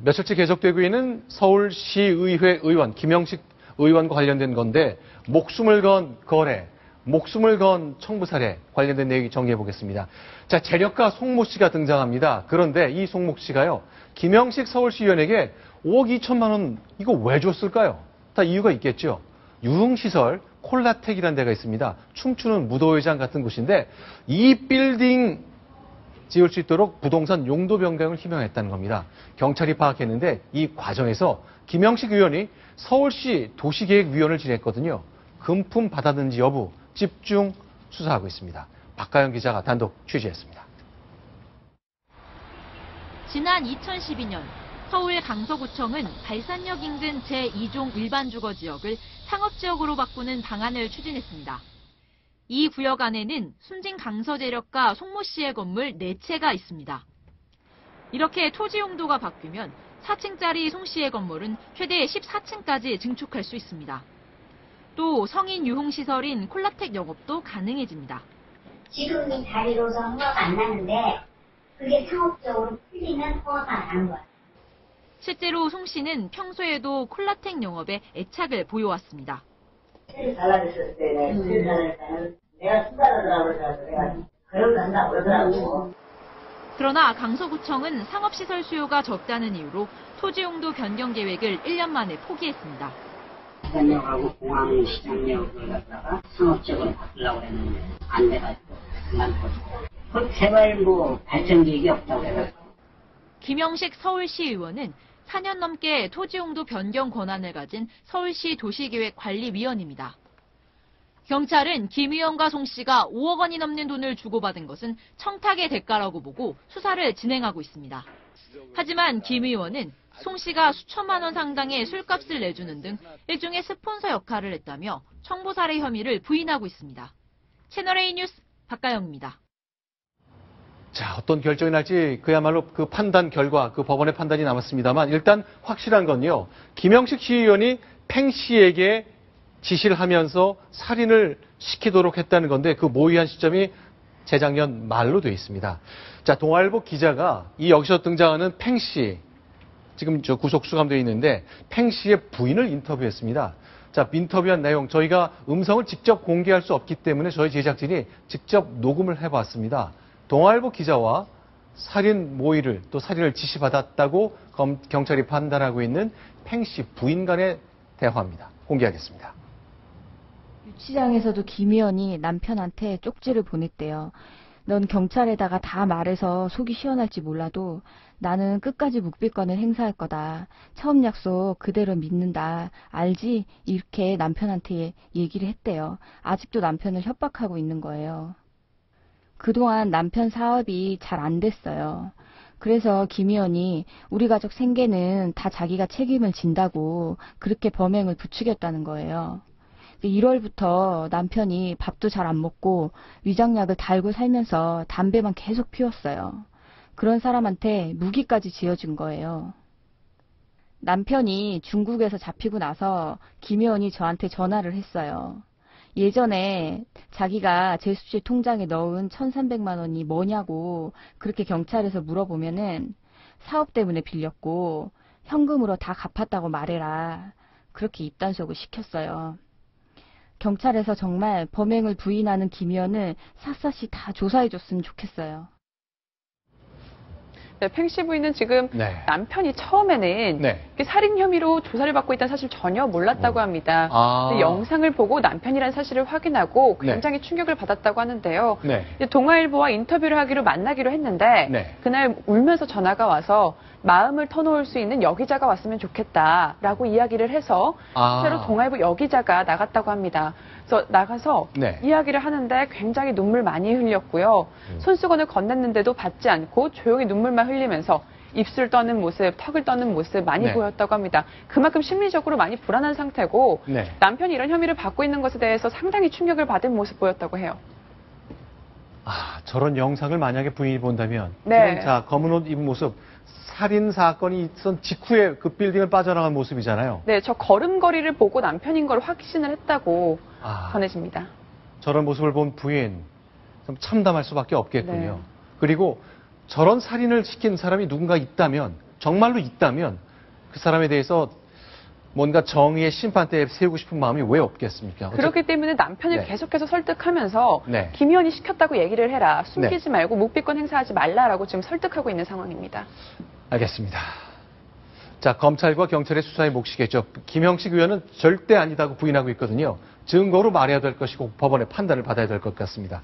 며칠째 계속되고 있는 서울시의회 의원 김영식 의원과 관련된 건데 목숨을 건 거래, 목숨을 건 청부살해 관련된 내용 정리해 보겠습니다. 자, 재력가 송모 씨가 등장합니다. 그런데 이 송모 씨가요, 김영식 서울시의원에게 5억 2천만 원 이거 왜 줬을까요? 다 이유가 있겠죠. 유흥시설 콜라텍이라는 데가 있습니다. 춤추는 무도회장 같은 곳인데 이 빌딩 지을 수 있도록 부동산 용도 변경을 희망했다는 겁니다. 경찰이 파악했는데 이 과정에서 김영식 의원이 서울시 도시계획위원을 지냈거든요. 금품 받았는지 여부 집중 수사하고 있습니다. 박가영 기자가 단독 취재했습니다. 지난 2012년 서울 강서구청은 발산역 인근 제2종 일반주거지역을 상업지역으로 바꾸는 방안을 추진했습니다. 이 구역 안에는 순진 강서재력가 송모 씨의 건물 4채가 있습니다. 이렇게 토지 용도가 바뀌면 4층짜리 송 씨의 건물은 최대 14층까지 증축할 수 있습니다. 또 성인 유흥시설인 콜라텍 영업도 가능해집니다. 지금 이 자리로서 허가가 안 나는데 그게 상업적으로 풀리면 허가가 나는 거야. 실제로 송 씨는 평소에도 콜라텍 영업에 애착을 보여왔습니다. 술 달라졌을 때, 술 달라질 때는 내가 술 달라더라고 그래서 내가 그런 거 한다고 그러더라고. 그러나 강서구청은 상업시설 수요가 적다는 이유로 토지용도 변경 계획을 1년 만에 포기했습니다. 시장역하고 공항시장역을 갖다가 상업적으로 바꾸려고 했는데 안 돼가지고 그만뒀고 제발 뭐 발전 계획이 없다고 해가지고. 김영식 서울시 의원은 4년 넘게 토지용도 변경 권한을 가진 서울시 도시계획관리위원입니다. 경찰은 김 의원과 송 씨가 5억 원이 넘는 돈을 주고받은 것은 청탁의 대가라고 보고 수사를 진행하고 있습니다. 하지만 김 의원은 송 씨가 수천만 원 상당의 술값을 내주는 등 일종의 스폰서 역할을 했다며 청부살해 혐의를 부인하고 있습니다. 채널A 뉴스 박가영입니다. 자, 어떤 결정이 날지 그야말로 그 판단 결과, 그 법원의 판단이 남았습니다만 일단 확실한 건요. 김영식 시의원이 팽 씨에게 지시를 하면서 살인을 시키도록 했다는 건데 그 모의한 시점이 재작년 말로 되어 있습니다. 자, 동아일보 기자가 이 여기서 등장하는 팽 씨, 지금 저 구속 수감되어 있는데 팽 씨의 부인을 인터뷰했습니다. 자, 인터뷰한 내용 저희가 음성을 직접 공개할 수 없기 때문에 저희 제작진이 직접 녹음을 해봤습니다. 동아일보 기자와 살인 모의를 또 살인을 지시받았다고 경찰이 판단하고 있는 팽 씨 부인 간의 대화입니다. 공개하겠습니다. 유치장에서도 김 의원이 남편한테 쪽지를 보냈대요. 넌 경찰에다가 다 말해서 속이 시원할지 몰라도 나는 끝까지 묵비권을 행사할 거다. 처음 약속 그대로 믿는다. 알지? 이렇게 남편한테 얘기를 했대요. 아직도 남편을 협박하고 있는 거예요. 그동안 남편 사업이 잘 안 됐어요. 그래서 김 의원이 우리 가족 생계는 다 자기가 책임을 진다고 그렇게 범행을 부추겼다는 거예요. 1월부터 남편이 밥도 잘 안 먹고 위장약을 달고 살면서 담배만 계속 피웠어요. 그런 사람한테 무기까지 지어준 거예요. 남편이 중국에서 잡히고 나서 김 의원이 저한테 전화를 했어요. 예전에 자기가 제수씨 통장에 넣은 1,300만 원이 뭐냐고 그렇게 경찰에서 물어보면은 사업 때문에 빌렸고 현금으로 다 갚았다고 말해라. 그렇게 입단속을 시켰어요. 경찰에서 정말 범행을 부인하는 김 의원을 샅샅이 다 조사해줬으면 좋겠어요. 네, 팽 씨 부인은 지금 남편이 처음에는 살인 혐의로 조사를 받고 있다는 사실 전혀 몰랐다고 합니다. 영상을 보고 남편이라는 사실을 확인하고 굉장히 충격을 받았다고 하는데요. 동아일보와 인터뷰를 하기로 만나기로 했는데 그날 울면서 전화가 와서 마음을 터놓을 수 있는 여기자가 왔으면 좋겠다라고 이야기를 해서 실제로 동아일보 여기자가 나갔다고 합니다. 그래서 나가서 이야기를 하는데 굉장히 눈물 많이 흘렸고요. 손수건을 건넸는데도 받지 않고 조용히 눈물만 흘리면서 입술 떠는 모습, 턱을 떠는 모습 많이 보였다고 합니다. 그만큼 심리적으로 많이 불안한 상태고 남편이 이런 혐의를 받고 있는 것에 대해서 상당히 충격을 받은 모습 보였다고 해요. 저런 영상을 만약에 부인이 본다면 지금 자, 검은 옷 입은 모습 살인 사건이 있던 직후에 그 빌딩을 빠져나간 모습이잖아요. 네, 저 걸음걸이를 보고 남편인 걸 확신을 했다고 전해집니다. 저런 모습을 본 부인 좀 참담할 수밖에 없겠군요. 그리고 저런 살인을 시킨 사람이 누군가 있다면 정말로 있다면 그 사람에 대해서 뭔가 정의의 심판대에 세우고 싶은 마음이 왜 없겠습니까? 그렇기 때문에 남편을 네. 계속해서 설득하면서 네. 김 의원이 시켰다고 얘기를 해라. 숨기지 말고 묵비권 행사하지 말라라고 지금 설득하고 있는 상황입니다. 알겠습니다. 자, 검찰과 경찰의 수사의 몫이겠죠. 김형식 의원은 절대 아니다고 부인하고 있거든요. 증거로 말해야 될 것이고 법원의 판단을 받아야 될 것 같습니다.